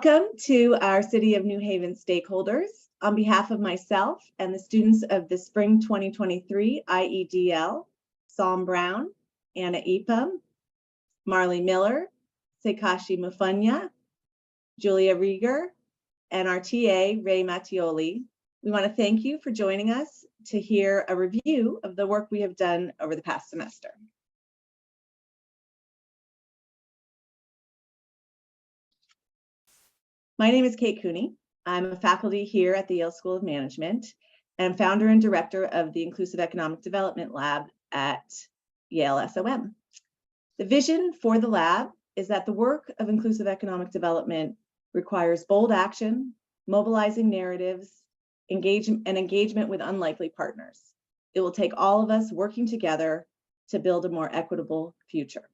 Welcome to our City of New Haven stakeholders. On behalf of myself and the students of the Spring 2023 IEDL, Psalm Brown, Anna Epam, Marley Miller, Seikashi Mufunya, Julia Rieger, and our TA, Ray Mattioli, we want to thank you for joining us to hear a review of the work we have done over the past semester. My name is Kate Cooney. I'm a faculty here at the Yale School of Management and founder and director of the Inclusive Economic Development Lab at Yale SOM. The vision for the lab is that the work of inclusive economic development requires bold action, mobilizing narratives, engagement with unlikely partners. It will take all of us working together to build a more equitable future.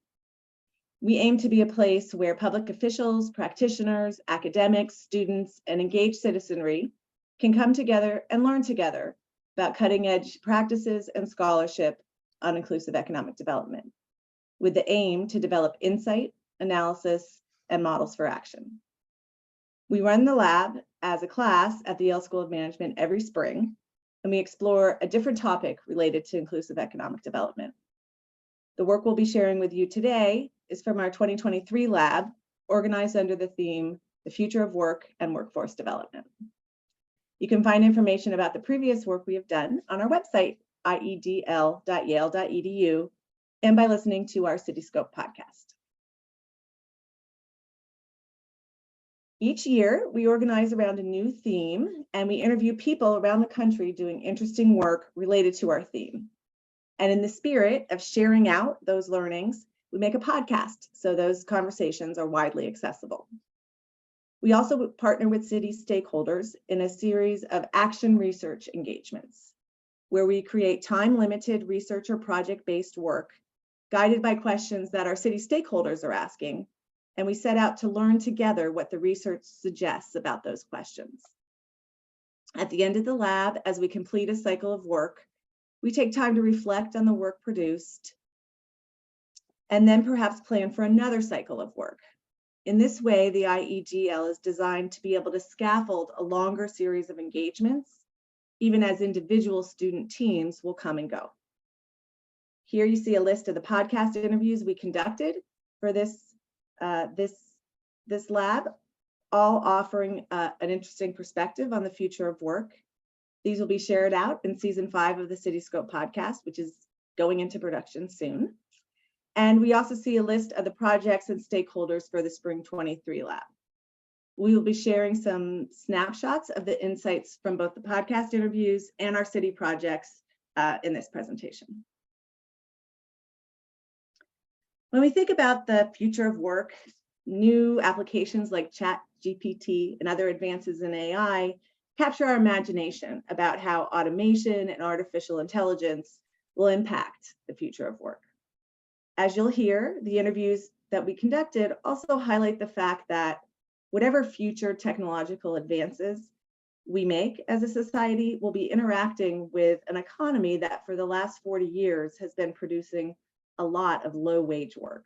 We aim to be a place where public officials, practitioners, academics, students, and engaged citizenry can come together and learn together about cutting-edge practices and scholarship on inclusive economic development, with the aim to develop insight, analysis, and models for action. We run the lab as a class at the Yale School of Management every spring, and we explore a different topic related to inclusive economic development. The work we'll be sharing with you today is from our 2023 lab, organized under the theme, The Future of Work and Workforce Development. You can find information about the previous work we have done on our website, iedl.yale.edu, and by listening to our CitySCOPE podcast. Each year, we organize around a new theme, and we interview people around the country doing interesting work related to our theme. And in the spirit of sharing out those learnings, we make a podcast so those conversations are widely accessible. We also partner with city stakeholders in a series of action research engagements, where we create time-limited research or project-based work guided by questions that our city stakeholders are asking, and we set out to learn together what the research suggests about those questions. At the end of the lab, as we complete a cycle of work, we take time to reflect on the work produced, and then perhaps plan for another cycle of work. In this way, the IEDL is designed to be able to scaffold a longer series of engagements, even as individual student teams will come and go. Here you see a list of the podcast interviews we conducted for this lab, all offering an interesting perspective on the future of work. These will be shared out in season 5 of the CitySCOPE podcast, which is going into production soon. And we also see a list of the projects and stakeholders for the Spring 23 lab. We will be sharing some snapshots of the insights from both the podcast interviews and our city projects in this presentation. When we think about the future of work, new applications like ChatGPT and other advances in AI capture our imagination about how automation and artificial intelligence will impact the future of work. As you'll hear, the interviews that we conducted also highlight the fact that whatever future technological advances we make as a society will be interacting with an economy that for the last 40 years has been producing a lot of low-wage work.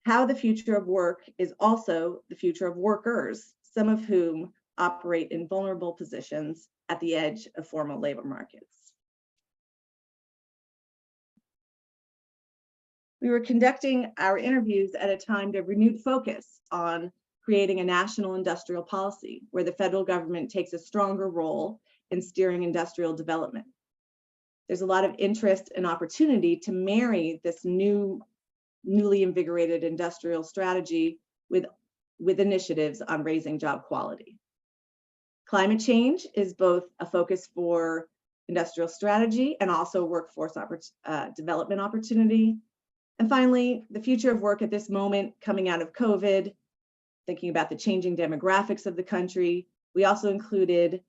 How the future of work is also the future of workers, some of whom operate in vulnerable positions at the edge of formal labor markets. We were conducting our interviews at a time of renewed focus on creating a national industrial policy where the federal government takes a stronger role in steering industrial development. There's a lot of interest and opportunity to marry this newly invigorated industrial strategy with initiatives on raising job quality. Climate change is both a focus for industrial strategy and also workforce development opportunity. And finally, the future of work at this moment coming out of COVID, thinking about the changing demographics of the country, we also included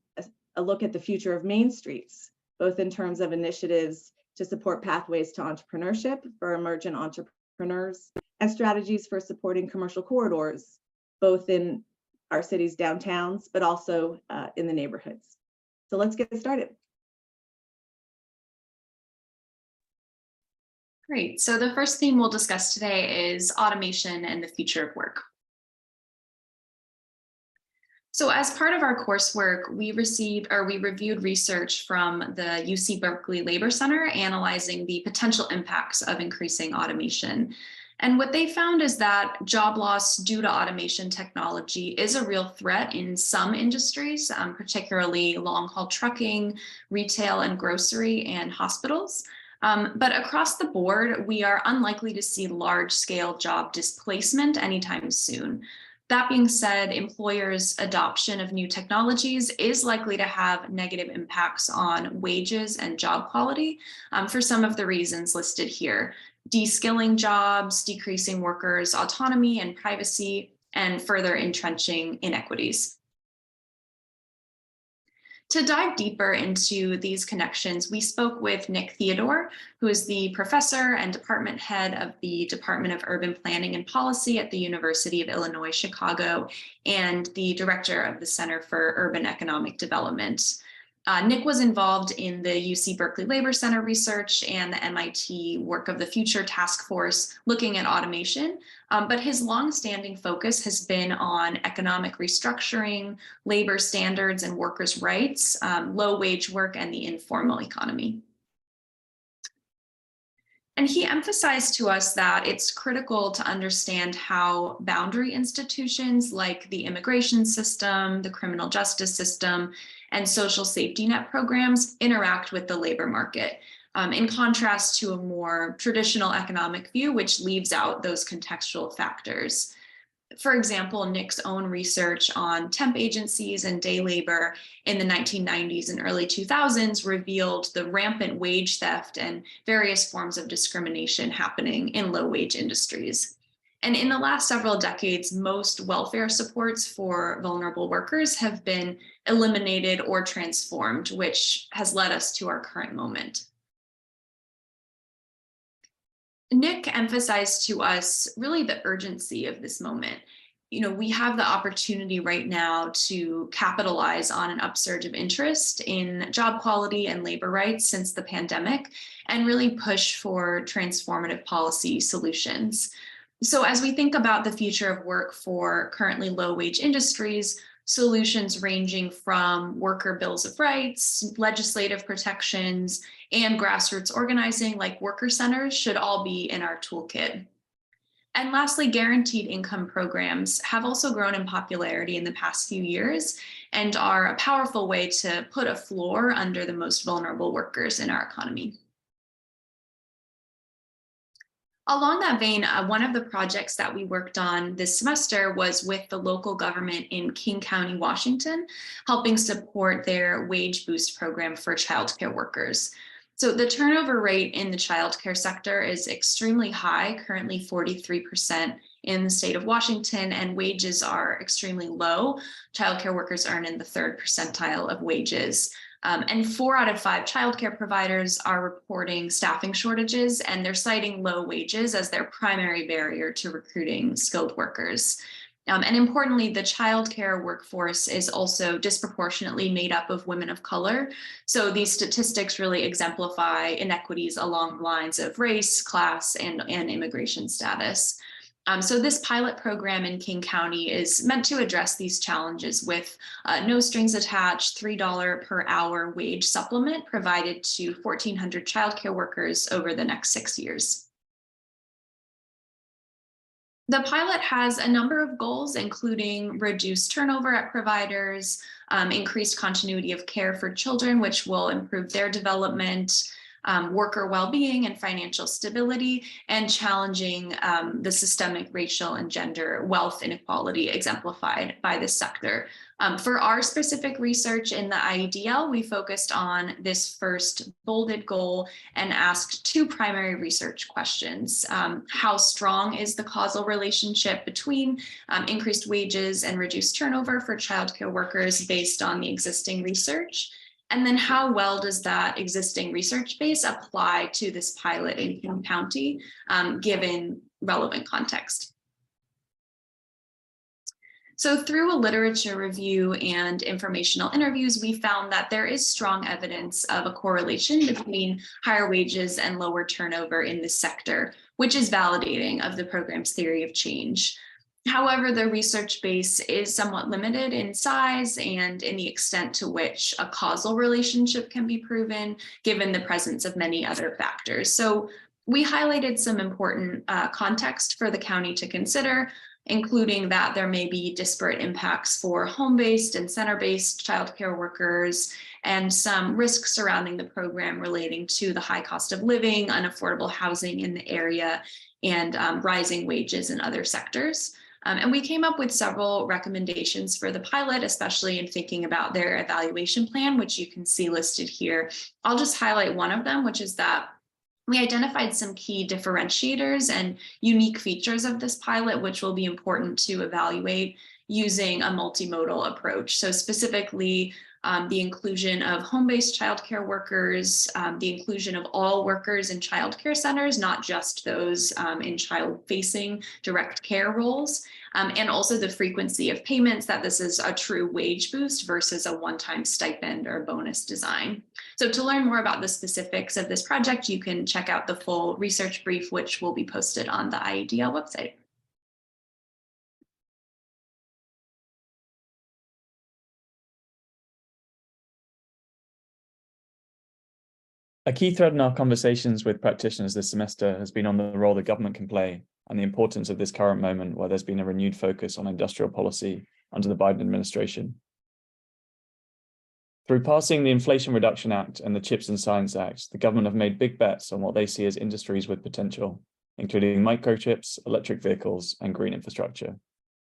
a look at the future of main streets, both in terms of initiatives to support pathways to entrepreneurship for emergent entrepreneurs and strategies for supporting commercial corridors, both in our city's downtowns, but also in the neighborhoods. So let's get started. Great. So the first theme we'll discuss today is automation and the future of work. So as part of our coursework, we reviewed research from the UC Berkeley Labor Center analyzing the potential impacts of increasing automation. And what they found is that job loss due to automation technology is a real threat in some industries, particularly long-haul trucking, retail and grocery, and hospitals. But across the board, we are unlikely to see large-scale job displacement anytime soon. That being said, employers' adoption of new technologies is likely to have negative impacts on wages and job quality for some of the reasons listed here. Deskilling jobs, decreasing workers' autonomy and privacy, and further entrenching inequities. To dive deeper into these connections, we spoke with Nick Theodore, who is the professor and department head of the Department of Urban Planning and Policy at the University of Illinois, Chicago, and the director of the Center for Urban Economic Development. Nick was involved in the UC Berkeley Labor Center research and the MIT Work of the Future Task Force looking at automation, but his longstanding focus has been on economic restructuring, labor standards and workers' rights, low-wage work, and the informal economy. And he emphasized to us that it's critical to understand how boundary institutions like the immigration system, the criminal justice system, and social safety net programs interact with the labor market, in contrast to a more traditional economic view, which leaves out those contextual factors. For example, Nick's own research on temp agencies and day labor in the 1990s and early 2000s revealed the rampant wage theft and various forms of discrimination happening in low-wage industries. And in the last several decades, most welfare supports for vulnerable workers have been eliminated or transformed, which has led us to our current moment. Nick emphasized to us really the urgency of this moment. You know, we have the opportunity right now to capitalize on an upsurge of interest in job quality and labor rights since the pandemic and really push for transformative policy solutions. So as we think about the future of work for currently low-wage industries, solutions ranging from worker bills of rights, legislative protections, and grassroots organizing like worker centers should all be in our toolkit. And lastly, guaranteed income programs have also grown in popularity in the past few years and are a powerful way to put a floor under the most vulnerable workers in our economy. Along that vein, one of the projects that we worked on this semester was with the local government in King County, Washington, helping support their wage boost program for childcare workers. So the turnover rate in the childcare sector is extremely high, currently 43% in the state of Washington, and wages are extremely low. Childcare workers earn in the third percentile of wages. And 4 out of 5 childcare providers are reporting staffing shortages, and they're citing low wages as their primary barrier to recruiting skilled workers. And importantly, the childcare workforce is also disproportionately made up of women of color. So these statistics really exemplify inequities along lines of race, class, and immigration status. So this pilot program in King County is meant to address these challenges with no strings attached, $3 per hour wage supplement provided to 1,400 childcare workers over the next 6 years. The pilot has a number of goals, including reduced turnover at providers, increased continuity of care for children, which will improve their development, worker well-being and financial stability, and challenging the systemic racial and gender wealth inequality exemplified by this sector. For our specific research in the IEDL, we focused on this first bolded goal and asked 2 primary research questions. How strong is the causal relationship between increased wages and reduced turnover for childcare workers based on the existing research? And then how well does that existing research base apply to this pilot in King County, given relevant context? So through a literature review and informational interviews, we found that there is strong evidence of a correlation between higher wages and lower turnover in this sector, which is validating of the program's theory of change. However, the research base is somewhat limited in size and in the extent to which a causal relationship can be proven, given the presence of many other factors. So we highlighted some important context for the county to consider, including that there may be disparate impacts for home-based and center-based childcare workers, and some risks surrounding the program relating to the high cost of living, unaffordable housing in the area, and rising wages in other sectors. And we came up with several recommendations for the pilot, especially in thinking about their evaluation plan, which you can see listed here. I'll just highlight one of them, which is that we identified some key differentiators and unique features of this pilot, which will be important to evaluate using a multimodal approach. So specifically, the inclusion of home-based childcare workers, the inclusion of all workers in childcare centers, not just those in child-facing direct care roles, and also the frequency of payments, that this is a true wage boost versus a one-time stipend or bonus design. So to learn more about the specifics of this project, you can check out the full research brief, which will be posted on the IEDL website. A key thread in our conversations with practitioners this semester has been on the role the government can play and the importance of this current moment where there's been a renewed focus on industrial policy under the Biden administration. Through passing the Inflation Reduction Act and the CHIPS and Science Act, the government have made big bets on what they see as industries with potential, including microchips, electric vehicles, and green infrastructure.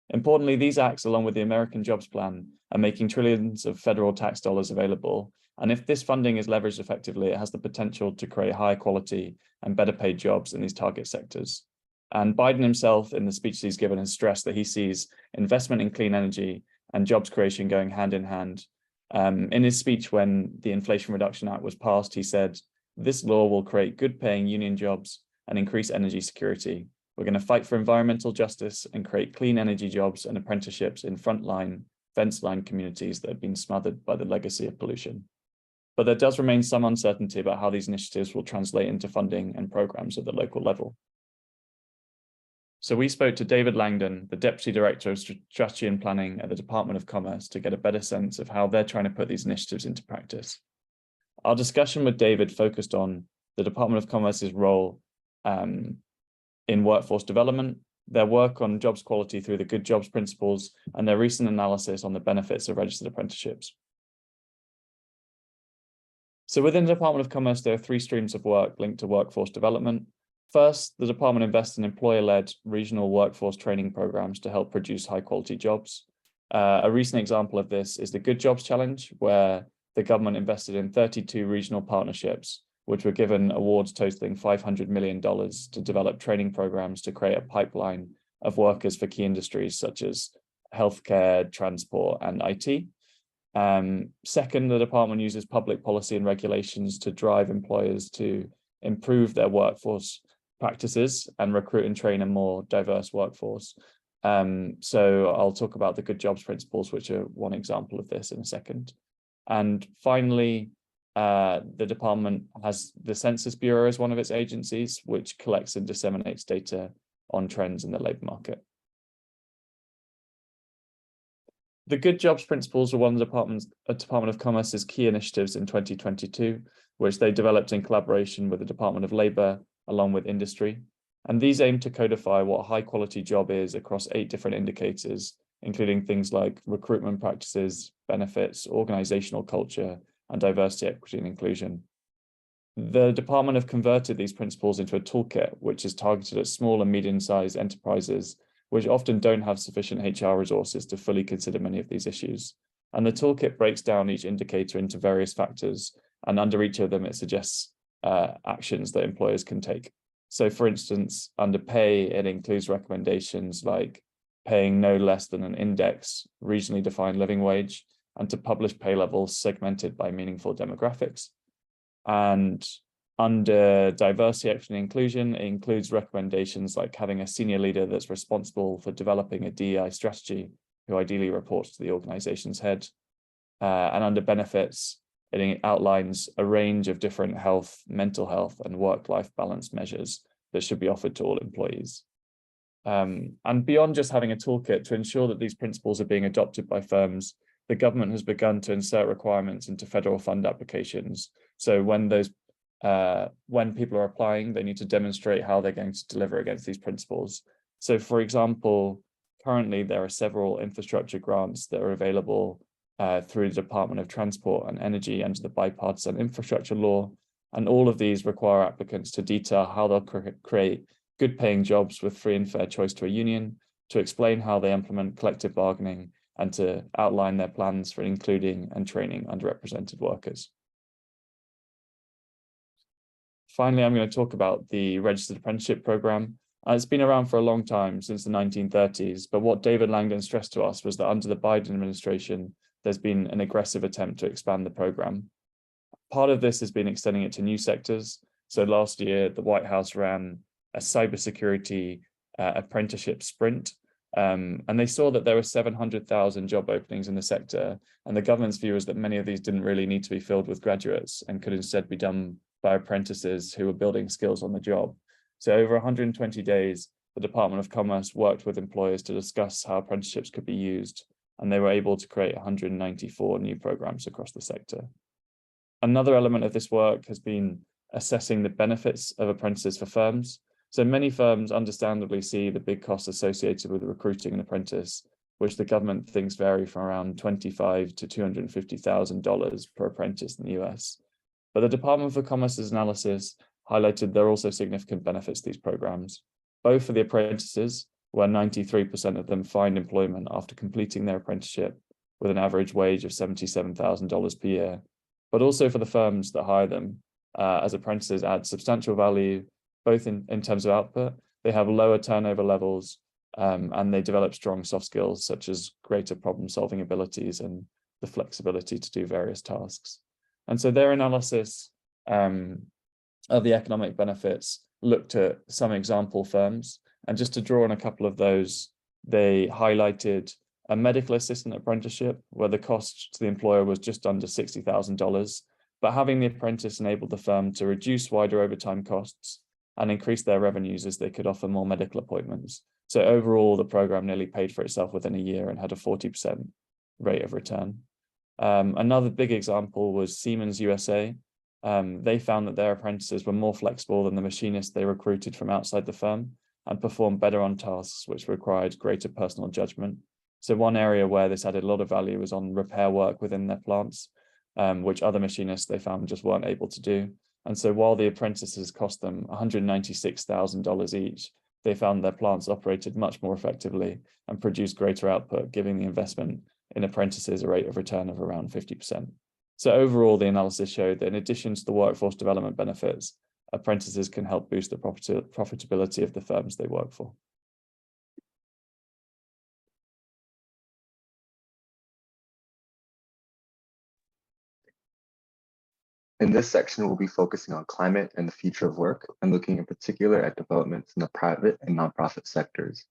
Importantly, these acts, along with the American Jobs Plan, are making trillions of federal tax dollars available. And if this funding is leveraged effectively, it has the potential to create higher quality and better paid jobs in these target sectors. And Biden himself, in the speech he's given, has stressed that he sees investment in clean energy and jobs creation going hand in hand. In his speech, when the Inflation Reduction Act was passed, he said, "This law will create good paying union jobs and increase energy security. We're going to fight for environmental justice and create clean energy jobs and apprenticeships in frontline, fence-line communities that have been smothered by the legacy of pollution." But there does remain some uncertainty about how these initiatives will translate into funding and programs at the local level. So we spoke to David Langdon, the Deputy Director of Strategy and Planning at the Department of Commerce, to get a better sense of how they're trying to put these initiatives into practice. Our discussion with David focused on the Department of Commerce's role in workforce development, their work on jobs quality through the Good Jobs Principles, and their recent analysis on the benefits of registered apprenticeships. So within the Department of Commerce, there are three streams of work linked to workforce development. First, the department invests in employer-led regional workforce training programs to help produce high-quality jobs. A recent example of this is the Good Jobs Challenge, where the government invested in 32 regional partnerships, which were given awards totaling $500 million to develop training programs to create a pipeline of workers for key industries such as healthcare, transport, and IT. Second, the department uses public policy and regulations to drive employers to improve their workforce practices and recruit and train a more diverse workforce. So I'll talk about the Good Jobs Principles, which are one example of this in a second. And finally, the department has the Census Bureau as one of its agencies, which collects and disseminates data on trends in the labor market. The Good Jobs Principles were one of the Department of Commerce's key initiatives in 2022, which they developed in collaboration with the Department of Labor, along with industry. And these aim to codify what a high quality job is across 8 different indicators, including things like recruitment practices, benefits, organizational culture, and diversity, equity, and inclusion. The department have converted these principles into a toolkit, which is targeted at small and medium-sized enterprises, which often don't have sufficient HR resources to fully consider many of these issues. And the toolkit breaks down each indicator into various factors, and under each of them, it suggests actions that employers can take. So for instance, under pay, it includes recommendations like paying no less than an index, regionally defined living wage, and to publish pay levels segmented by meaningful demographics. And under diversity, equity, and inclusion, it includes recommendations like having a senior leader that's responsible for developing a DEI strategy, who ideally reports to the organization's head. And under benefits, it outlines a range of different health, mental health, and work-life balance measures that should be offered to all employees. And beyond just having a toolkit, to ensure that these principles are being adopted by firms, the government has begun to insert requirements into federal fund applications. So when people are applying, they need to demonstrate how they're going to deliver against these principles. So for example, currently there are several infrastructure grants that are available through the Department of Transport and Energy under the Bipartisan Infrastructure Law. And all of these require applicants to detail how they'll create good paying jobs with free and fair choice to a union, to explain how they implement collective bargaining, and to outline their plans for including and training underrepresented workers. Finally, I'm going to talk about the Registered Apprenticeship Program. It's been around for a long time, since the 1930s, but what David Langdon stressed to us was that under the Biden administration, there's been an aggressive attempt to expand the program. Part of this has been extending it to new sectors. So last year, the White House ran a cybersecurity apprenticeship sprint, and they saw that there were 700,000 job openings in the sector, and the government's view is that many of these didn't really need to be filled with graduates and could instead be done by apprentices who were building skills on the job. So over 120 days, the Department of Commerce worked with employers to discuss how apprenticeships could be used, and they were able to create 194 new programs across the sector. Another element of this work has been assessing the benefits of apprentices for firms. So many firms understandably see the big costs associated with recruiting an apprentice, which the government thinks vary from around $25,000 to $250,000 per apprentice in the US. But the Department of Commerce's analysis highlighted there are also significant benefits to these programs, both for the apprentices, where 93% of them find employment after completing their apprenticeship with an average wage of $77,000 per year, but also for the firms that hire them, as apprentices add substantial value, both in terms of output. They have lower turnover levels, and they develop strong soft skills such as greater problem-solving abilities and the flexibility to do various tasks. And so their analysis of the economic benefits looked at some example firms. And just to draw on a couple of those, they highlighted a medical assistant apprenticeship where the cost to the employer was just under $60,000, but having the apprentice enabled the firm to reduce wider overtime costs and increase their revenues as they could offer more medical appointments. So overall, the program nearly paid for itself within a year and had a 40% rate of return. Another big example was Siemens USA. They found that their apprentices were more flexible than the machinists they recruited from outside the firm and performed better on tasks which required greater personal judgment. So one area where this added a lot of value was on repair work within their plants, which other machinists they found just weren't able to do. And so while the apprentices cost them $196,000 each, they found their plants operated much more effectively and produced greater output, giving the investment in apprentices a rate of return of around 50%. So overall, the analysis showed that in addition to the workforce development benefits, apprentices can help boost the profitability of the firms they work for. In this section, we'll be focusing on climate and the future of work and looking in particular at developments in the private and nonprofit sectors.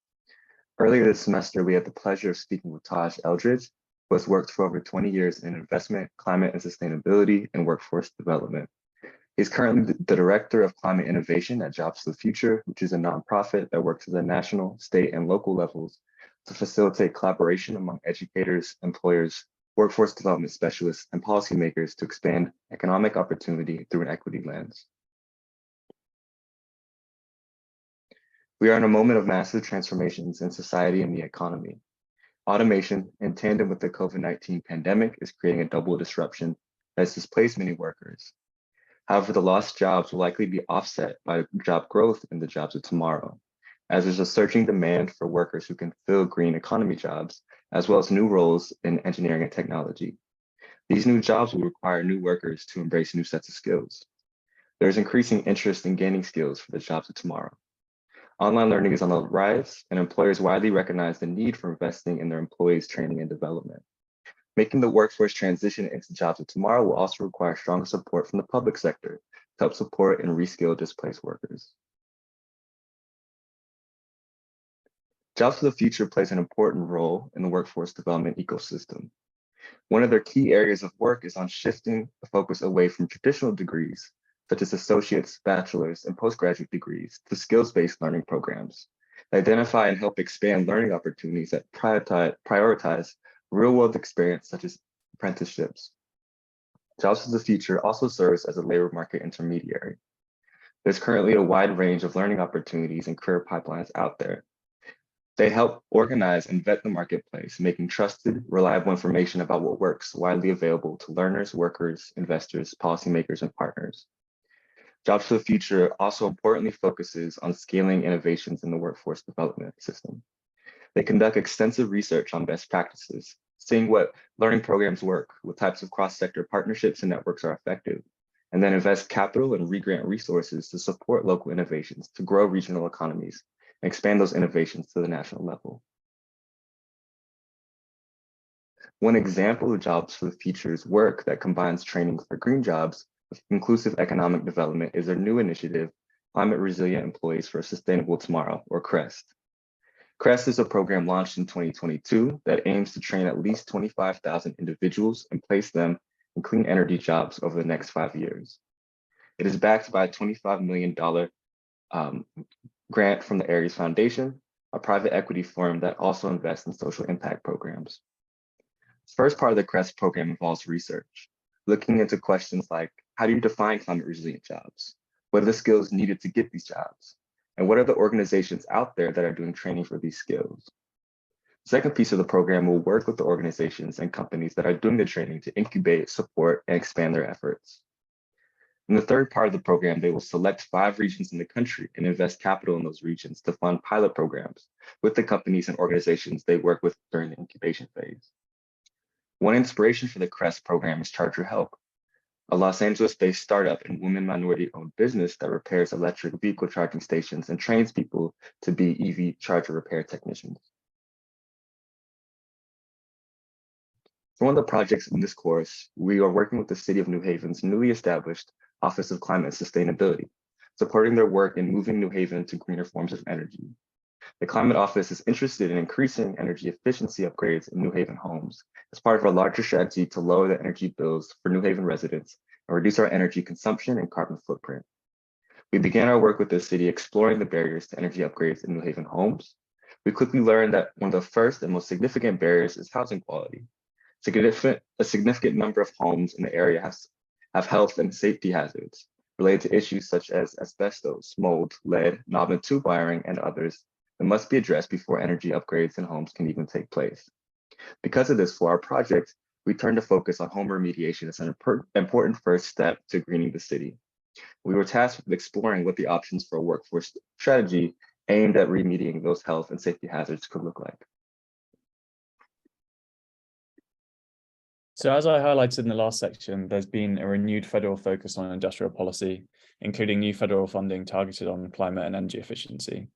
Earlier this semester, we had the pleasure of speaking with Taj Eldridge, who has worked for over 20 years in investment, climate and sustainability, and workforce development. He's currently the Director of Climate Innovation at Jobs for the Future, which is a nonprofit that works at the national, state, and local levels to facilitate collaboration among educators, employers, workforce development specialists, and policymakers to expand economic opportunity through an equity lens. We are in a moment of massive transformations in society and the economy. Automation, in tandem with the COVID-19 pandemic, is creating a double disruption that has displaced many workers. However, the lost jobs will likely be offset by job growth in the jobs of tomorrow, as there's a surging demand for workers who can fill green economy jobs, as well as new roles in engineering and technology. These new jobs will require new workers to embrace new sets of skills. There's increasing interest in gaining skills for the jobs of tomorrow. Online learning is on the rise, and employers widely recognize the need for investing in their employees' training and development. Making the workforce transition into jobs of tomorrow will also require stronger support from the public sector to help support and reskill displaced workers. Jobs for the Future plays an important role in the workforce development ecosystem. One of their key areas of work is on shifting the focus away from traditional degrees, such as associate's, bachelor's, and postgraduate degrees, to skills-based learning programs identify and help expand learning opportunities that prioritize real-world experience, such as apprenticeships. Jobs for the Future also serves as a labor market intermediary. There's currently a wide range of learning opportunities and career pipelines out there. They help organize and vet the marketplace, making trusted, reliable information about what works widely available to learners, workers, investors, policymakers, and partners. Jobs for the Future also importantly focuses on scaling innovations in the workforce development system. They conduct extensive research on best practices, seeing what learning programs work, what types of cross-sector partnerships and networks are effective, and then invest capital and re-grant resources to support local innovations to grow regional economies and expand those innovations to the national level. One example of Jobs for the Future's work that combines training for green jobs with inclusive economic development is their new initiative, Climate Resilient Employees for a Sustainable Tomorrow, or CREST. CREST is a program launched in 2022 that aims to train at least 25,000 individuals and place them in clean energy jobs over the next 5 years. It is backed by a $25 million grant from the Ares Foundation, a private equity firm that also invests in social impact programs. The first part of the CREST program involves research, looking into questions like, how do you define climate resilient jobs? What are the skills needed to get these jobs? And what are the organizations out there that are doing training for these skills? The second piece of the program will work with the organizations and companies that are doing the training to incubate, support, and expand their efforts. In the third part of the program, they will select 5 regions in the country and invest capital in those regions to fund pilot programs with the companies and organizations they work with during the incubation phase. One inspiration for the CREST program is Charger Help, a Los Angeles-based startup and women minority-owned business that repairs electric vehicle charging stations and trains people to be EV charger repair technicians. For one of the projects in this course, we are working with the City of New Haven's newly established Office of Climate and Sustainability, supporting their work in moving New Haven to greener forms of energy. The Climate Office is interested in increasing energy efficiency upgrades in New Haven homes as part of our larger strategy to lower the energy bills for New Haven residents and reduce our energy consumption and carbon footprint. We began our work with the city exploring the barriers to energy upgrades in New Haven homes. We quickly learned that one of the first and most significant barriers is housing quality. A significant number of homes in the area have health and safety hazards related to issues such as asbestos, mold, lead, knob and tube wiring, and others that must be addressed before energy upgrades in homes can even take place. Because of this, for our project, we turned to focus on home remediation as an important first step to greening the city. We were tasked with exploring what the options for a workforce strategy aimed at remediating those health and safety hazards could look like. So as I highlighted in the last section, there's been a renewed federal focus on industrial policy, including new federal funding targeted on climate and energy efficiency.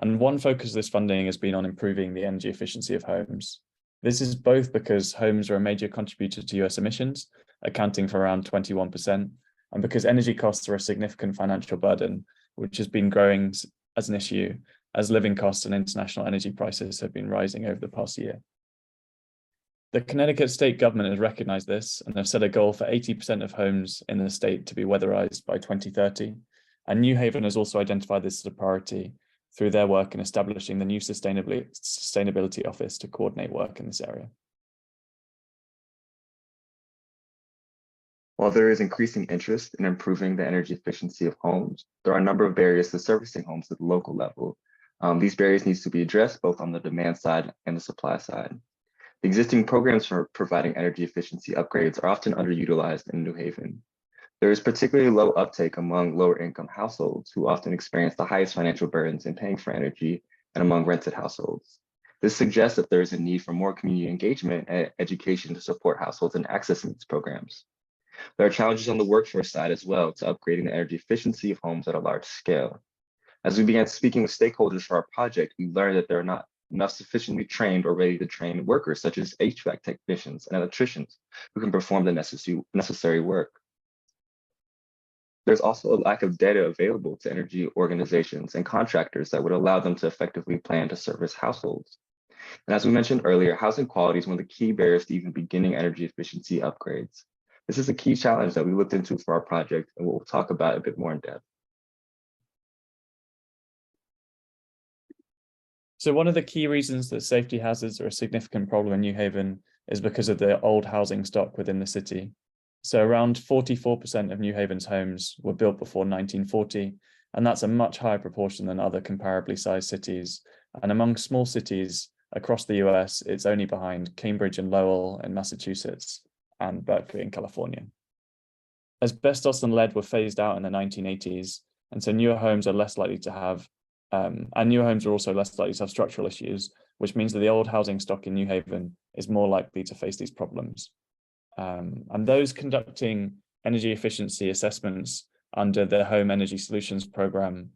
And one focus of this funding has been on improving the energy efficiency of homes. This is both because homes are a major contributor to US emissions, accounting for around 21%, and because energy costs are a significant financial burden, which has been growing as an issue as living costs and international energy prices have been rising over the past year. The Connecticut state government has recognized this and have set a goal for 80% of homes in the state to be weatherized by 2030. And New Haven has also identified this as a priority through their work in establishing the new Sustainability Office to coordinate work in this area. While there is increasing interest in improving the energy efficiency of homes, there are a number of barriers to servicing homes at the local level. These barriers need to be addressed both on the demand side and the supply side. The existing programs for providing energy efficiency upgrades are often underutilized in New Haven. There is particularly low uptake among lower income households who often experience the highest financial burdens in paying for energy and among rented households. This suggests that there is a need for more community engagement and education to support households in accessing these programs. There are challenges on the workforce side as well to upgrading the energy efficiency of homes at a large scale. As we began speaking with stakeholders for our project, we learned that there are not enough sufficiently trained or ready to train workers such as HVAC technicians and electricians who can perform the necessary work. There's also a lack of data available to energy organizations and contractors that would allow them to effectively plan to service households. And as we mentioned earlier, housing quality is one of the key barriers to even beginning energy efficiency upgrades. This is a key challenge that we looked into for our project and we'll talk about a bit more in depth. So one of the key reasons that safety hazards are a significant problem in New Haven is because of the old housing stock within the city. So around 44% of New Haven's homes were built before 1940, and that's a much higher proportion than other comparably sized cities. And among small cities across the US, it's only behind Cambridge and Lowell in Massachusetts and Berkeley in California. Asbestos and lead were phased out in the 1980s, and so newer homes are less likely to have, and newer homes are also less likely to have structural issues, which means that the old housing stock in New Haven is more likely to face these problems. And those conducting energy efficiency assessments under the Home Energy Solutions Program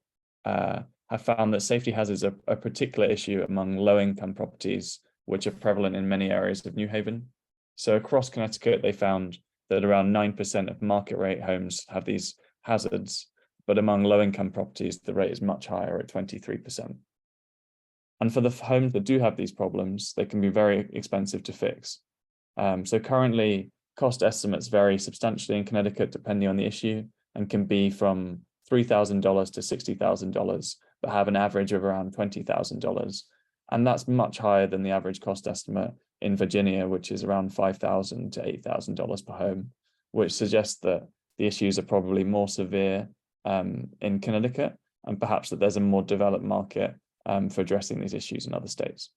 have found that safety hazards are a particular issue among low-income properties, which are prevalent in many areas of New Haven. So across Connecticut, they found that around 9% of market rate homes have these hazards, but among low-income properties, the rate is much higher at 23%. And for the homes that do have these problems, they can be very expensive to fix. So currently, cost estimates vary substantially in Connecticut depending on the issue and can be from $3,000 to $60,000, but have an average of around $20,000. And that's much higher than the average cost estimate in Virginia, which is around $5,000 to $8,000 per home, which suggests that the issues are probably more severe in Connecticut, and perhaps that there's a more developed market for addressing these issues in other states.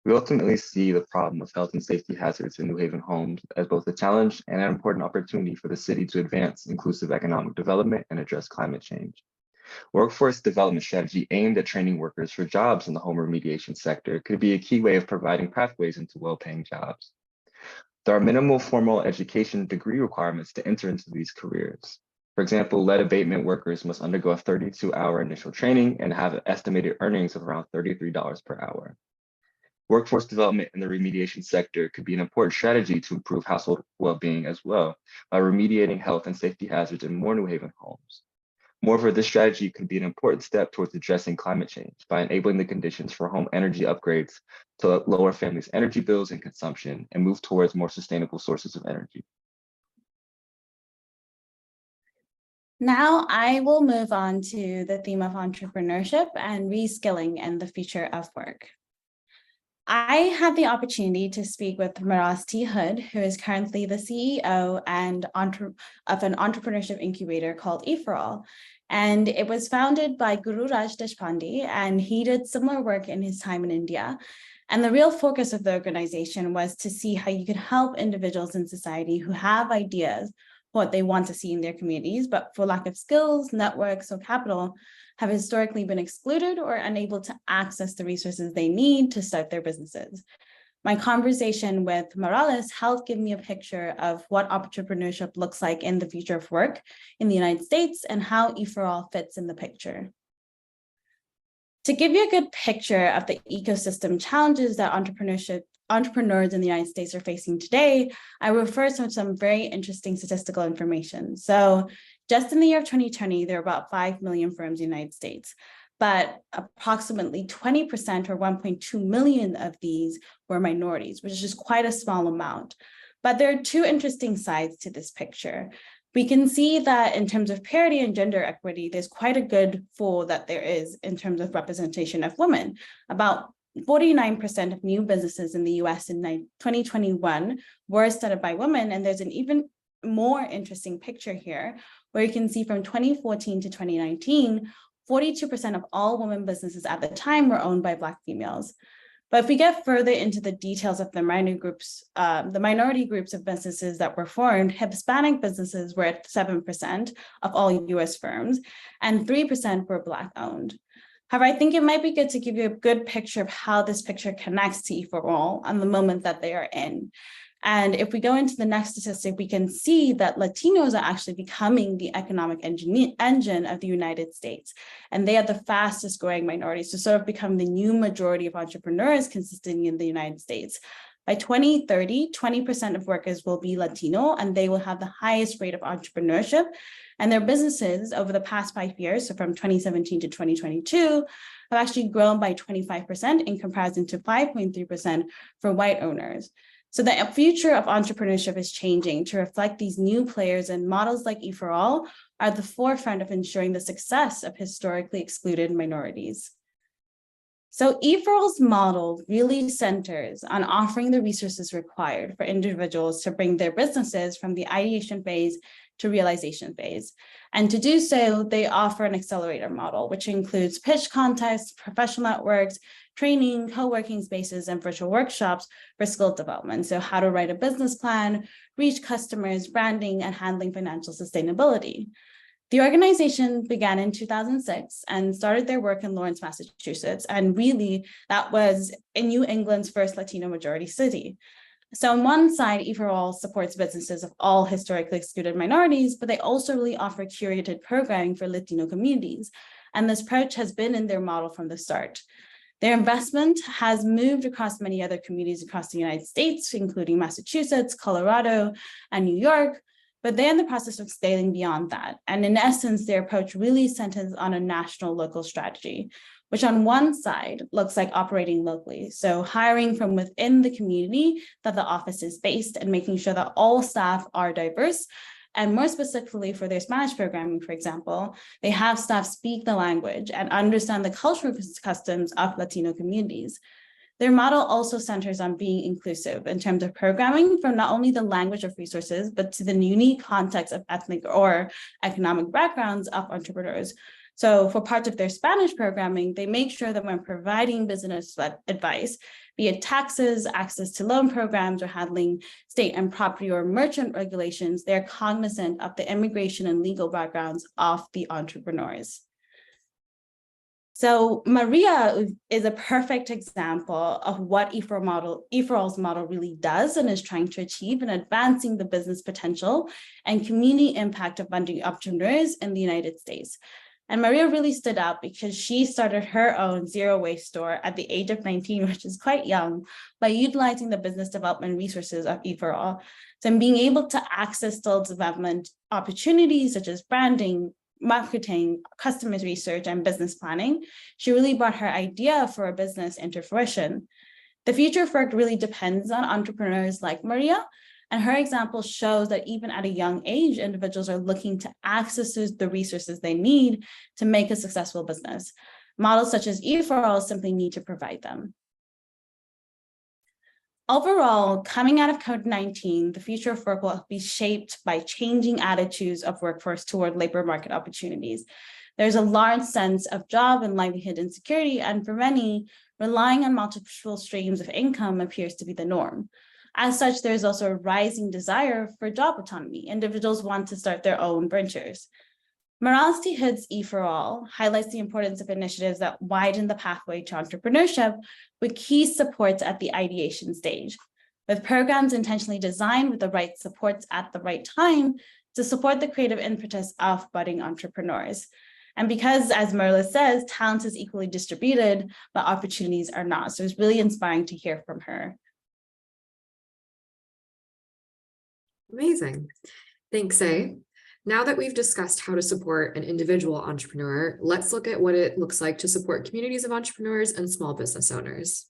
We ultimately see the problem of health and safety hazards in New Haven homes as both a challenge and an important opportunity for the city to advance inclusive economic development and address climate change. Workforce development strategy aimed at training workers for jobs in the home remediation sector could be a key way of providing pathways into well-paying jobs. There are minimal formal education degree requirements to enter into these careers. For example, lead abatement workers must undergo a 32-hour initial training and have estimated earnings of around $33 per hour. Workforce development in the remediation sector could be an important strategy to improve household well-being as well by remediating health and safety hazards in more New Haven homes. Moreover, this strategy could be an important step towards addressing climate change by enabling the conditions for home energy upgrades to lower families' energy bills and consumption and move towards more sustainable sources of energy. Now I will move on to the theme of entrepreneurship and reskilling and the future of work. I had the opportunity to speak with Miraz T. Hood, who is currently the CEO and of an entrepreneurship incubator called E4All. And it was founded by Guru Raj Deshpande, and he did similar work in his time in India. And the real focus of the organization was to see how you could help individuals in society who have ideas, what they want to see in their communities, but for lack of skills, networks, or capital, have historically been excluded or unable to access the resources they need to start their businesses. My conversation with Morales helped give me a picture of what entrepreneurship looks like in the future of work in the United States and how E4All fits in the picture. To give you a good picture of the ecosystem challenges that entrepreneurs in the United States are facing today, I refer to some very interesting statistical information. So just in the year of 2020, there were about 5 million firms in the United States, but approximately 20% or 1.2 million of these were minorities, which is just quite a small amount. But there are two interesting sides to this picture. We can see that in terms of parity and gender equity, there's quite a good fall that there is in terms of representation of women. About 49% of new businesses in the US in 2021 were started by women, and there's an even more interesting picture here, where you can see from 2014 to 2019, 42% of all women businesses at the time were owned by Black females. But if we get further into the details of the minority groups of businesses that were formed, Hispanic businesses were at 7% of all US firms, and 3% were Black owned. However, I think it might be good to give you a good picture of how this picture connects to E4All and the moment that they are in. And if we go into the next statistic, we can see that Latinos are actually becoming the economic engine of the United States. And they are the fastest growing minorities to sort of become the new majority of entrepreneurs consisting in the United States. By 2030, 20% of workers will be Latino, and they will have the highest rate of entrepreneurship. And their businesses over the past 5 years, so from 2017 to 2022, have actually grown by 25% in comparison to 5.3% for white owners. So the future of entrepreneurship is changing to reflect these new players, and models like E4All are at the forefront of ensuring the success of historically excluded minorities. So E4All's model really centers on offering the resources required for individuals to bring their businesses from the ideation phase to realization phase. And to do so, they offer an accelerator model, which includes pitch contests, professional networks, training, co-working spaces, and virtual workshops for skill development. So how to write a business plan, reach customers, branding, and handling financial sustainability. The organization began in 2006 and started their work in Lawrence, Massachusetts. And really, that was in New England's first Latino majority city. So on one side, E4All supports businesses of all historically excluded minorities, but they also really offer curated programming for Latino communities. And this approach has been in their model from the start. Their investment has moved across many other communities across the United States, including Massachusetts, Colorado, and New York, but they're in the process of scaling beyond that. And in essence, their approach really centers on a national local strategy, which on one side looks like operating locally. So hiring from within the community that the office is based and making sure that all staff are diverse. And more specifically for their Spanish programming, for example, they have staff speak the language and understand the cultural customs of Latino communities. Their model also centers on being inclusive in terms of programming from not only the language of resources, but to the unique context of ethnic or economic backgrounds of entrepreneurs. So for parts of their Spanish programming, they make sure that when providing business advice, be it taxes, access to loan programs, or handling state and property or merchant regulations, they're cognizant of the immigration and legal backgrounds of the entrepreneurs. So Maria is a perfect example of what E4All's model really does and is trying to achieve in advancing the business potential and community impact of entrepreneurs in the United States. And Maria really stood out because she started her own zero waste store at the age of 19, which is quite young, by utilizing the business development resources of E4All. So being able to access still development opportunities such as branding, marketing, customers research, and business planning, she really brought her idea for a business into fruition. The future of work really depends on entrepreneurs like Maria, and her example shows that even at a young age, individuals are looking to access the resources they need to make a successful business. Models such as E4All simply need to provide them. Overall, coming out of COVID-19, the future of work will be shaped by changing attitudes of workforce toward labor market opportunities. There's a large sense of job and livelihood insecurity, and for many, relying on multiple streams of income appears to be the norm. As such, there's also a rising desire for job autonomy. Individuals want to start their own ventures. Morality Hood's E4All highlights the importance of initiatives that widen the pathway to entrepreneurship with key supports at the ideation stage, with programs intentionally designed with the right supports at the right time to support the creative impetus of budding entrepreneurs. And because, as Merla says, talent is equally distributed, but opportunities are not. So it's really inspiring to hear from her. Amazing. Thanks, A. Now that we've discussed how to support an individual entrepreneur, let's look at what it looks like to support communities of entrepreneurs and small business owners.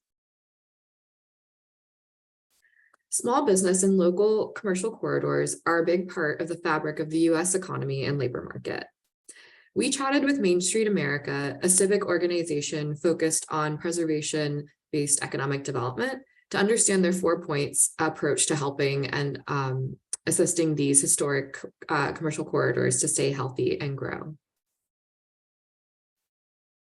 Small business and local commercial corridors are a big part of the fabric of the U.S. economy and labor market. We chatted with Main Street America, a civic organization focused on preservation-based economic development, to understand their 4 points approach to helping and assisting these historic commercial corridors to stay healthy and grow.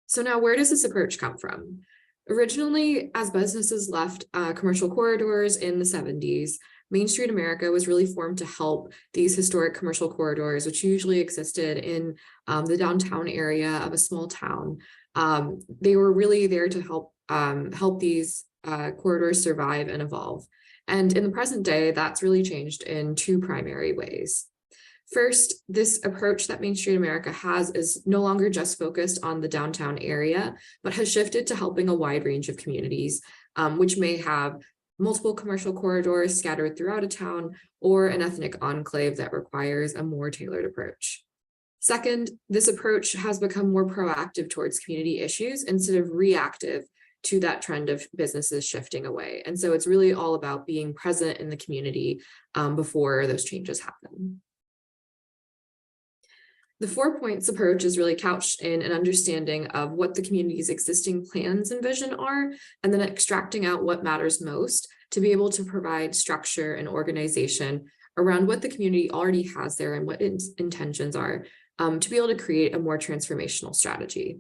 So now, where does this approach come from? Originally, as businesses left commercial corridors in the 70s, Main Street America was really formed to help these historic commercial corridors, which usually existed in the downtown area of a small town. They were really there to help these corridors survive and evolve. And in the present day, that's really changed in 2 primary ways. First, this approach that Main Street America has is no longer just focused on the downtown area, but has shifted to helping a wide range of communities, which may have multiple commercial corridors scattered throughout a town or an ethnic enclave that requires a more tailored approach. Second, this approach has become more proactive towards community issues instead of reactive to that trend of businesses shifting away. And so it's really all about being present in the community before those changes happen. The 4 points approach is really couched in an understanding of what the community's existing plans and vision are, and then extracting out what matters most to be able to provide structure and organization around what the community already has there and what its intentions are, to be able to create a more transformational strategy.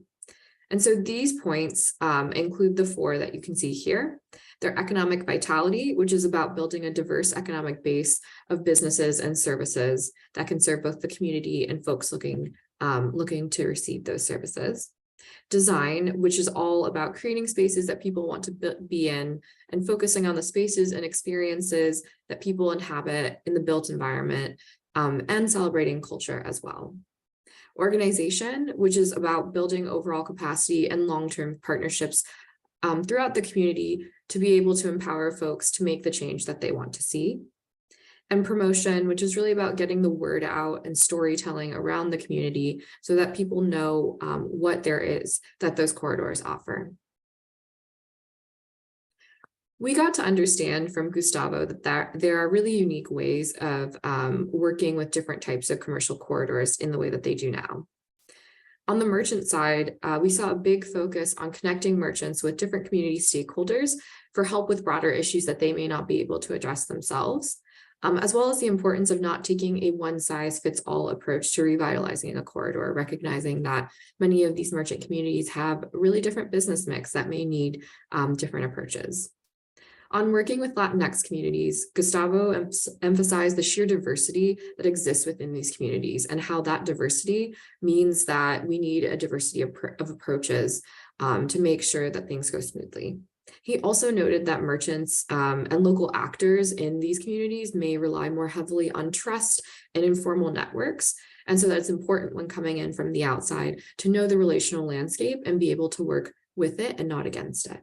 And so these points include the 4 that you can see here. Their economic vitality, which is about building a diverse economic base of businesses and services that can serve both the community and folks looking to receive those services. Design, which is all about creating spaces that people want to be in and focusing on the spaces and experiences that people inhabit in the built environment, and celebrating culture as well. Organization, which is about building overall capacity and long-term partnerships throughout the community to be able to empower folks to make the change that they want to see. And promotion, which is really about getting the word out and storytelling around the community so that people know what there is that those corridors offer. We got to understand from Gustavo that there are really unique ways of working with different types of commercial corridors in the way that they do now. On the merchant side, we saw a big focus on connecting merchants with different community stakeholders for help with broader issues that they may not be able to address themselves, as well as the importance of not taking a one-size-fits-all approach to revitalizing a corridor, recognizing that many of these merchant communities have really different business mix that may need different approaches. On working with Latinx communities, Gustavo emphasized the sheer diversity that exists within these communities and how that diversity means that we need a diversity of approaches to make sure that things go smoothly. He also noted that merchants and local actors in these communities may rely more heavily on trust and informal networks. And so that's important when coming in from the outside to know the relational landscape and be able to work with it and not against it.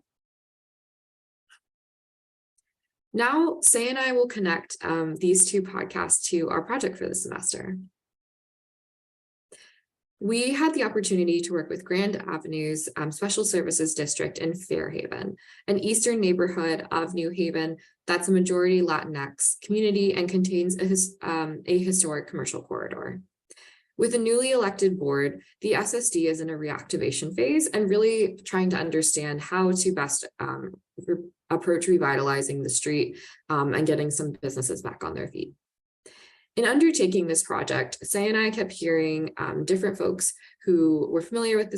Now, Say and I will connect these 2 podcasts to our project for the semester. We had the opportunity to work with Grand Avenue's Special Services District in Fairhaven, an eastern neighborhood of New Haven that's a majority Latinx community and contains a historic commercial corridor. With a newly elected board, the SSD is in a reactivation phase and really trying to understand how to best approach revitalizing the street and getting some businesses back on their feet. In undertaking this project, Say and I kept hearing different folks who were familiar with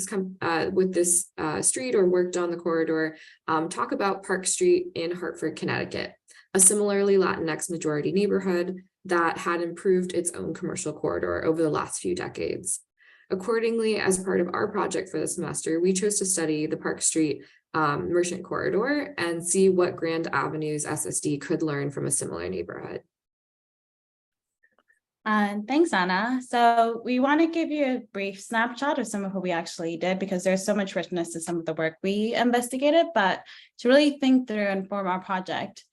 this street or worked on the corridor talk about Park Street in Hartford, Connecticut, a similarly Latinx majority neighborhood that had improved its own commercial corridor over the last few decades. Accordingly, as part of our project for the semester, we chose to study the Park Street merchant corridor and see what Grand Avenue's SSD could learn from a similar neighborhood. Thanks, Anna. So we want to give you a brief snapshot of some of what we actually did because there's so much richness to some of the work we investigated, but to really think through and form our project,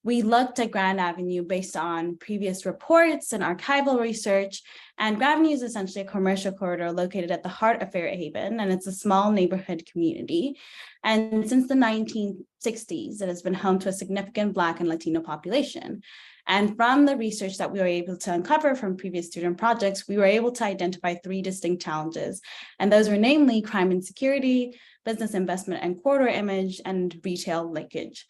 we looked at Grand Avenue based on previous reports and archival research, and Grand Avenue is essentially a commercial corridor located at the heart of Fairhaven, and it's a small neighborhood community. And since the 1960s, it has been home to a significant Black and Latino population. And from the research that we were able to uncover from previous student projects, we were able to identify 3 distinct challenges. And those were namely crime and security, business investment and corridor image, and retail linkage.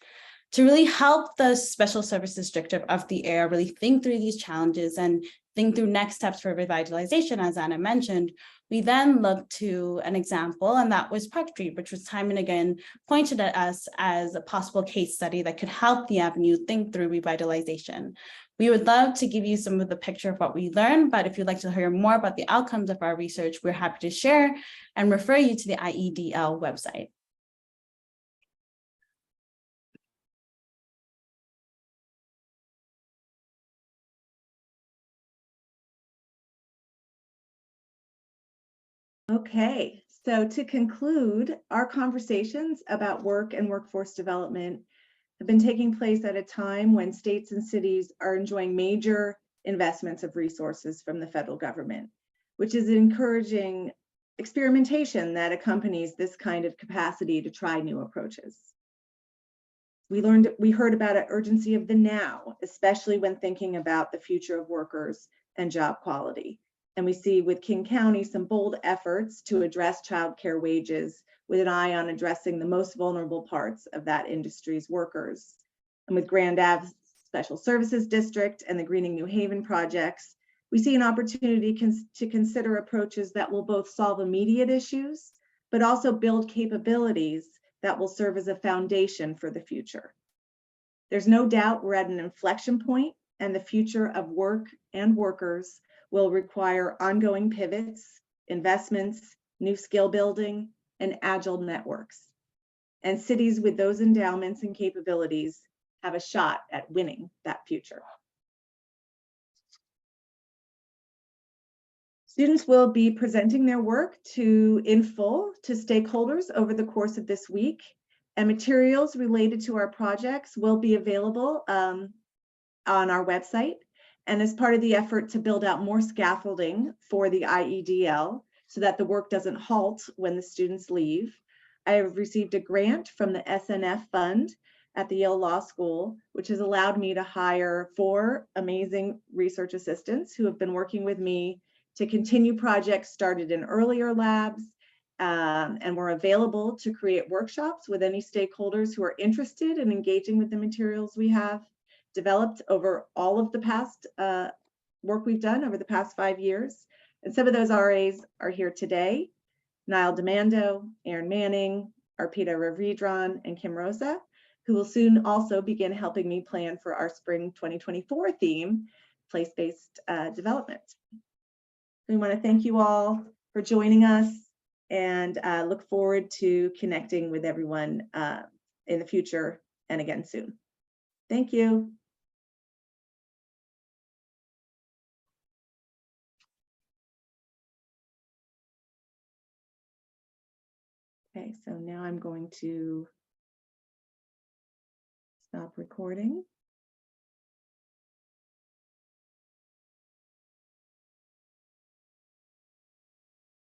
To really help the Special Services District of the area really think through these challenges and think through next steps for revitalization, as Anna mentioned, we then looked to an example, and that was Park Street, which was time and again pointed at us as a possible case study that could help the avenue think through revitalization. We would love to give you some of the picture of what we learned, but if you'd like to hear more about the outcomes of our research, we're happy to share and refer you to the IEDL website. Okay, so to conclude, our conversations about work and workforce development have been taking place at a time when states and cities are enjoying major investments of resources from the federal government, which is encouraging experimentation that accompanies this kind of capacity to try new approaches. We heard about an urgency of the now, especially when thinking about the future of workers and job quality. And we see with King County some bold efforts to address childcare wages with an eye on addressing the most vulnerable parts of that industry's workers. And with Grand Ave's Special Services District and the Greening New Haven projects, we see an opportunity to consider approaches that will both solve immediate issues, but also build capabilities that will serve as a foundation for the future. There's no doubt we're at an inflection point, and the future of work and workers will require ongoing pivots, investments, new skill building, and agile networks. And cities with those endowments and capabilities have a shot at winning that future. Students will be presenting their work in full to stakeholders over the course of this week, and materials related to our projects will be available on our website. And as part of the effort to build out more scaffolding for the IEDL so that the work doesn't halt when the students leave, I have received a grant from the SNF fund at the Yale Law School, which has allowed me to hire 4 amazing research assistants who have been working with me to continue projects started in earlier labs, and we're available to create workshops with any stakeholders who are interested in engaging with the materials we have developed over all of the past work we've done over the past 5 years. And some of those RAs are here today: Niall Demando, Erin Manning, Arpita Ravidran, and Kim Rosa, who will soon also begin helping me plan for our Spring 2024 theme, place-based development. We want to thank you all for joining us, and look forward to connecting with everyone in the future and again soon. Thank you. Okay, so now I'm going to stop recording.